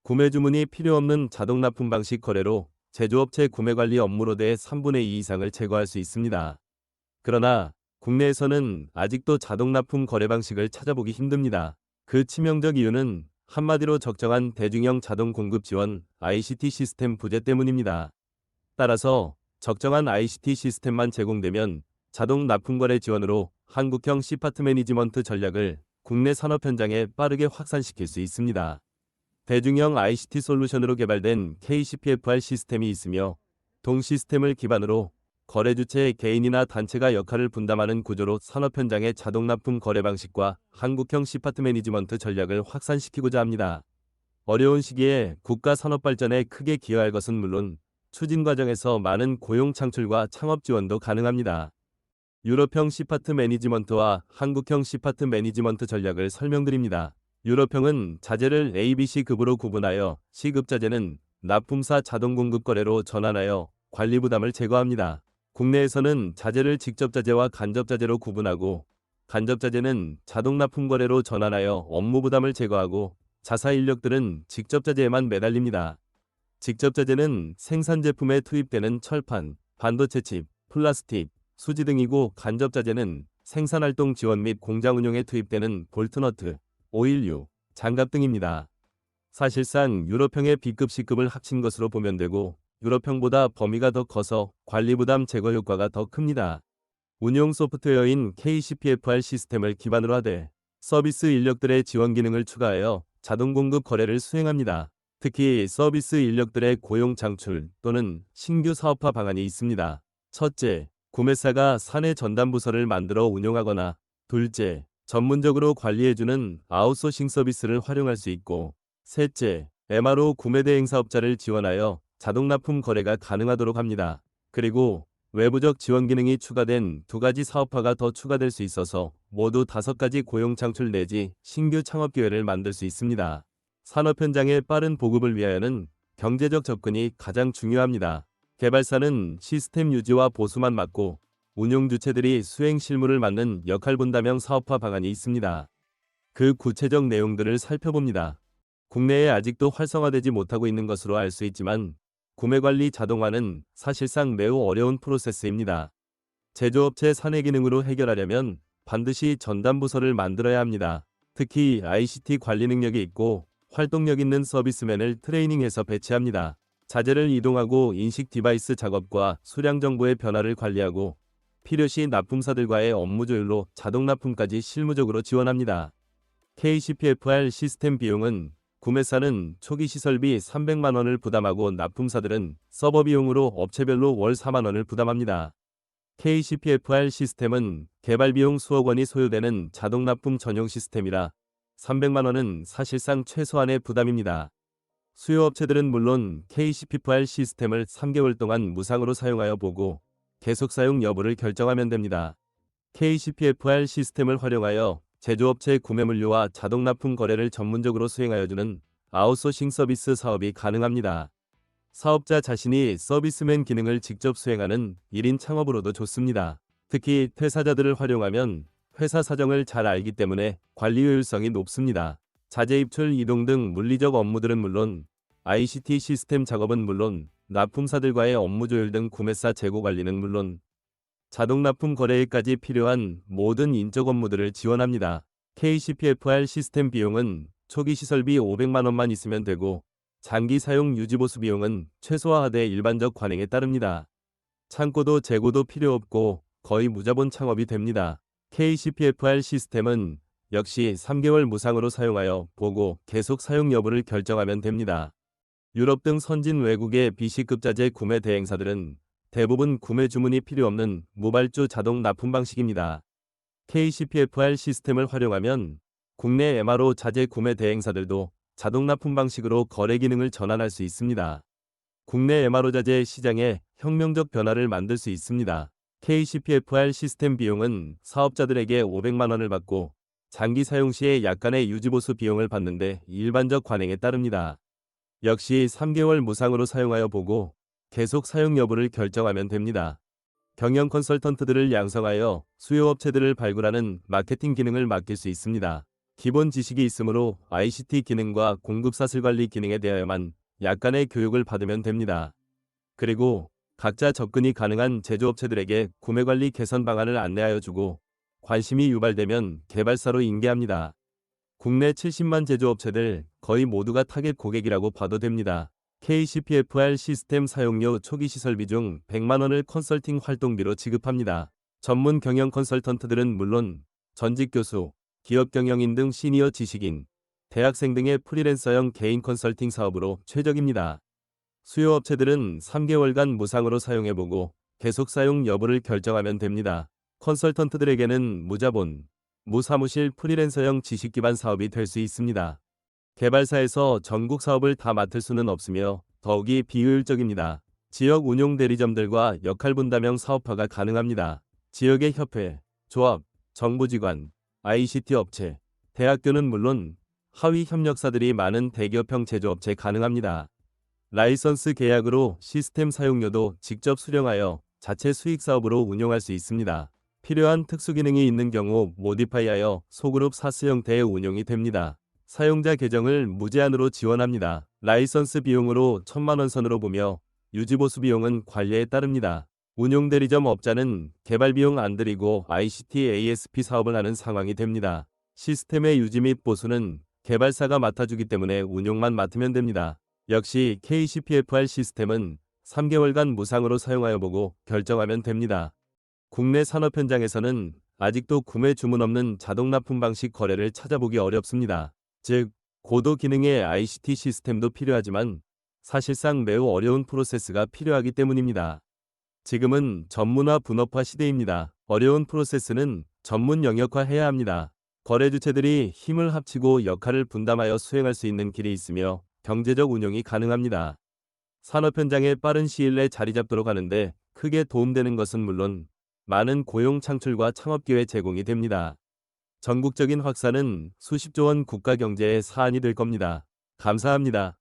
구매 주문이 필요 없는 자동 납품 방식 거래로 제조업체 구매 관리 업무로드의 3분의 2 이상을 제거할 수 있습니다. 그러나 국내에서는 아직도 자동 납품 거래 방식을 찾아보기 힘듭니다. 그 치명적 이유는 한마디로 적정한 대중형 자동 공급 지원 ICT 시스템 부재 때문입니다. 따라서 적정한 ICT 시스템만 제공되면 자동 납품 거래 지원으로 한국형 시파트 매니지먼트 전략을 국내 산업 현장에 빠르게 확산시킬 수 있습니다. 대중형 ICT 솔루션으로 개발된 KCPFR 시스템이 있으며 동 시스템을 기반으로 거래 주체 개인이나 단체가 역할을 분담하는 구조로 산업 현장의 자동 납품 거래 방식과 한국형 시파트 매니지먼트 전략을 확산시키고자 합니다. 어려운 시기에 국가 산업 발전에 크게 기여할 것은 물론 추진 과정에서 많은 고용 창출과 창업 지원도 가능합니다. 유럽형 시파트 매니지먼트와 한국형 시파트 매니지먼트 전략을 설명드립니다. 유럽형은 자재를 A, B, C급으로 구분하여 C급 자재는 납품사 자동 공급 거래로 전환하여 관리 부담을 제거합니다. 국내에서는 자재를 직접 자재와 간접 자재로 구분하고 간접 자재는 자동 납품 거래로 전환하여 업무 부담을 제거하고 자사 인력들은 직접 자재에만 매달립니다. 직접 자재는 생산 제품에 투입되는 철판, 반도체 칩, 플라스틱, 수지 등이고 간접 자재는 생산활동 지원 및 공장 운용에 투입되는 볼트너트, 오일류, 장갑 등입니다. 사실상 유럽형의 B급, C급을 합친 것으로 보면 되고 유럽형보다 범위가 더 커서 관리 부담 제거 효과가 더 큽니다. 운용 소프트웨어인 KCPFR 시스템을 기반으로 하되 서비스 인력들의 지원 기능을 추가하여 자동 공급 거래를 수행합니다. 특히 서비스 인력들의 고용 창출 또는 신규 사업화 방안이 있습니다. 첫째, 구매사가 사내 전담 부서를 만들어 운영하거나 둘째, 전문적으로 관리해주는 아웃소싱 서비스를 활용할 수 있고 셋째, MRO 구매 대행 사업자를 지원하여 자동 납품 거래가 가능하도록 합니다. 그리고 외부적 지원 기능이 추가된 두 가지 사업화가 더 추가될 수 있어서 모두 5가지 고용 창출 내지 신규 창업 기회를 만들 수 있습니다. 산업 현장의 빠른 보급을 위하여는 경제적 접근이 가장 중요합니다. 개발사는 시스템 유지와 보수만 맡고 운용 주체들이 수행 실무를 맡는 역할 분담형 사업화 방안이 있습니다. 그 구체적 내용들을 살펴봅니다. 국내에 아직도 활성화되지 못하고 있는 것으로 알 수 있지만 구매관리 자동화는 사실상 매우 어려운 프로세스입니다. 제조업체 사내 기능으로 해결하려면 반드시 전담 부서를 만들어야 합니다. 특히 ICT 관리 능력이 있고 활동력 있는 서비스맨을 트레이닝해서 배치합니다. 자재를 이동하고 인식 디바이스 작업과 수량 정보의 변화를 관리하고 필요시 납품사들과의 업무 조율로 자동 납품까지 실무적으로 지원합니다. KCPFR 시스템 비용은 구매사는 초기 시설비 300만 원을 부담하고 납품사들은 서버 비용으로 업체별로 월 4만 원을 부담합니다. KCPFR 시스템은 개발 비용 수억 원이 소요되는 자동 납품 전용 시스템이라 300만 원은 사실상 최소한의 부담입니다. 수요업체들은 물론 KCPFR 시스템을 3개월 동안 무상으로 사용하여 보고 계속 사용 여부를 결정하면 됩니다. KCPFR 시스템을 활용하여 제조업체 구매 물류와 자동 납품 거래를 전문적으로 수행하여주는 아웃소싱 서비스 사업이 가능합니다. 사업자 자신이 서비스맨 기능을 직접 수행하는 1인 창업으로도 좋습니다. 특히 퇴사자들을 활용하면 회사 사정을 잘 알기 때문에 관리 효율성이 높습니다. 자재 입출 이동 등 물리적 업무들은 물론 ICT 시스템 작업은 물론 납품사들과의 업무 조율 등 구매사 재고 관리는 물론 자동 납품 거래에까지 필요한 모든 인적 업무들을 지원합니다. KCPFR 시스템 비용은 초기 시설비 500만 원만 있으면 되고 장기 사용 유지 보수 비용은 최소화하되 일반적 관행에 따릅니다. 창고도 재고도 필요 없고 거의 무자본 창업이 됩니다. KCPFR 시스템은 역시 3개월 무상으로 사용하여 보고 계속 사용 여부를 결정하면 됩니다. 유럽 등 선진 외국의 BC급 자재 구매 대행사들은 대부분 구매 주문이 필요 없는 무발주 자동 납품 방식입니다. KCPFR 시스템을 활용하면 국내 MRO 자재 구매 대행사들도 자동 납품 방식으로 거래 기능을 전환할 수 있습니다. 국내 MRO 자재 시장에 혁명적 변화를 만들 수 있습니다. KCPFR 시스템 비용은 사업자들에게 500만 원을 받고 장기 사용 시에 약간의 유지보수 비용을 받는데 일반적 관행에 따릅니다. 역시 3개월 무상으로 사용하여 보고 계속 사용 여부를 결정하면 됩니다. 경영 컨설턴트들을 양성하여 수요업체들을 발굴하는 마케팅 기능을 맡길 수 있습니다. 기본 지식이 있으므로 ICT 기능과 공급사슬 관리 기능에 대하여만 약간의 교육을 받으면 됩니다. 그리고 각자 접근이 가능한 제조업체들에게 구매관리 개선 방안을 안내하여 주고 관심이 유발되면 개발사로 인계합니다. 국내 70만 제조업체들 거의 모두가 타겟 고객이라고 봐도 됩니다. KCPFR 시스템 사용료 초기 시설비 중 100만 원을 컨설팅 활동비로 지급합니다. 전문 경영 컨설턴트들은 물론 전직 교수, 기업 경영인 등 시니어 지식인, 대학생 등의 프리랜서형 개인 컨설팅 사업으로 최적입니다. 수요업체들은 3개월간 무상으로 사용해보고 계속 사용 여부를 결정하면 됩니다. 컨설턴트들에게는 무자본, 무사무실 프리랜서형 지식기반 사업이 될 수 있습니다. 개발사에서 전국 사업을 다 맡을 수는 없으며 더욱이 비효율적입니다. 지역 운용 대리점들과 역할분담형 사업화가 가능합니다. 지역의 협회, 조합, 정부기관, ICT 업체, 대학교는 물론 하위 협력사들이 많은 대기업형 제조업체 가능합니다. 라이선스 계약으로 시스템 사용료도 직접 수령하여 자체 수익 사업으로 운용할 수 있습니다. 필요한 특수 기능이 있는 경우 모디파이하여 소그룹 사스 형태의 운용이 됩니다. 사용자 계정을 무제한으로 지원합니다. 라이선스 비용으로 1,000만 원 선으로 보며 유지보수 비용은 관리에 따릅니다. 운용 대리점 업자는 개발 비용 안 들이고 ICT ASP 사업을 하는 상황이 됩니다. 시스템의 유지 및 보수는 개발사가 맡아주기 때문에 운용만 맡으면 됩니다. 역시 KCPFR 시스템은 3개월간 무상으로 사용하여 보고 결정하면 됩니다. 국내 산업 현장에서는 아직도 구매 주문 없는 자동 납품 방식 거래를 찾아보기 어렵습니다. 즉, 고도 기능의 ICT 시스템도 필요하지만 사실상 매우 어려운 프로세스가 필요하기 때문입니다. 지금은 전문화 분업화 시대입니다. 어려운 프로세스는 전문 영역화해야 합니다. 거래 주체들이 힘을 합치고 역할을 분담하여 수행할 수 있는 길이 있으며 경제적 운용이 가능합니다. 산업 현장에 빠른 시일 내에 자리 잡도록 하는데 크게 도움되는 것은 물론 많은 고용 창출과 창업 기회 제공이 됩니다. 전국적인 확산은 수십조 원 국가 경제의 사안이 될 겁니다. 감사합니다.